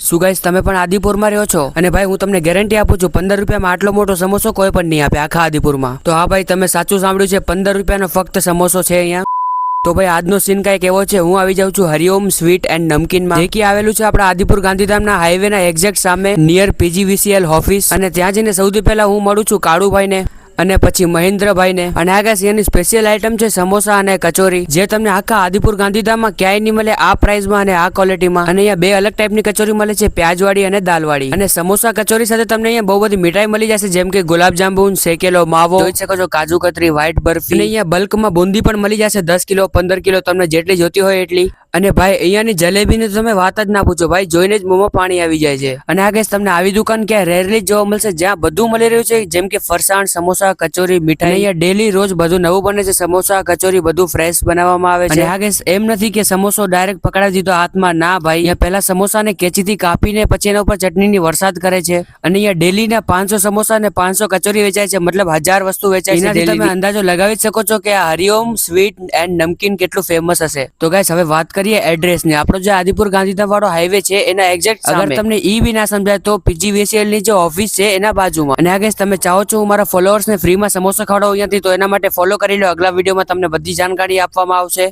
શું ગાઈસ તમે પણ આદિપુરમાં રહ્યો છો? અને ભાઈ હું તમને ગેરંટી આપું છું 15 રૂપિયામાં આટલો મોટો સમોસો કોઈ પણ નહીં આપે આખા આદિપુરમાં. તો હા ભાઈ તમે સાચું સાંભળ્યું છે, 15 રૂપિયાનો ફક્ત સમોસો છે અહીંયા. તો ભાઈ આજનો સીન કઈક એવો છે, હું આવી જાઉં છું હરિઓમ સ્વીટ એન્ડ નમકીનમાં, જે કે આવેલું છે આપણા આદિપુર ગાંધીધામના હાઈવેના એક્ઝેક્ટ સામે નિયર PGVCL ઓફિસ. અને ત્યાં જઈને સૌથી પહેલા હું મળું છું કાળુભાઈને અને પછી મહેન્દ્રભાઈને. અને આ ગાઈસ એની સ્પેશિયલ આઈટમ છે સમોસા અને કચોરી, જે તમને આખા આદિપુર ગાંધીધામમાં ક્યાંય નહીં મળે આ પ્રાઇસમાં અને આ ક્વોલિટીમાં. અને અહીંયા બે અલગ ટાઈપની કચોરી મળે છે, પ્યાજવાળી અને દાલવાળી. અને સમોસા કચોરી સાથે તમને અહીંયા બહુ બધી મીઠાઈ મળી જશે, જેમ કે ગુલાબજાંબુ, શેકેલો માવો, જોઈ શકો છો કાજુ કતરી, વ્હાઈટ બરફી. અને અહીંયા બલ્કમાં બુંદી પણ મળી જશે 10 કિલો 15 કિલો, તમને જેટલી જોતી હોય એટલી. અને ભાઈ અહીંયાની જલેબીની તો તમે વાત જ ના પૂછો ભાઈ, જોઈને જ મોંમાં પાણી આવી જાય છે. અને આ ગાઈસ તમને આવી દુકાન ક્યાં રેરલી જોવા મળશે, જ્યાં બધું મળી રહ્યું છે, જેમ કે ફરસાણ, સમોસા, કચોરી, મીઠાઈ. અહીંયા ડેલી રોજ બધું નવું બને છે, સમોસા કચોરી બધું ફ્રેશ બનાવવામાં આવે છે. અને આ ગાઈસ એમ નથી કે સમોસો ડાયરેક્ટ પકડાવી દીધો હાથમાં, ના ભાઈ, અહીંયા પહેલા સમોસાને કેચીથી કાપીને પછી એના ઉપર ચટણીની વરસાદ કરે છે. અને અહીંયા ડેલીના 500 સમોસા અને 500 કચોરી વેચાય છે, મતલબ 1000 વસ્તુ વેચાય છે. એનાથી તમે અંદાજો લગાવી જ શકો છો કે આ હરિઓમ સ્વીટ એન્ડ નમકીન કેટલું ફેમસ હશે. તો ગાઈસ હવે વાત કરીએ એડ્રેસ ને. આપણો જે આદિપુર ગાંધીધામ વાળો હાઈવે છે એના એક્ઝેક્ટ સામે. અગર તમને ઈ બી ના સમજાય તો PGVCL ની જે ઓફિસ છે એના બાજુમાં. અને આ ગાઈસ તમે ચાહો છો મારા ફોલોઅર્સ ને ફ્રીમાં સમોસા ખવડાવો અહીંયાથી, તો એના માટે ફોલો કરી લો. અગલા વિડીયોમાં તમને બધી જાણકારી આપવામાં આવશે.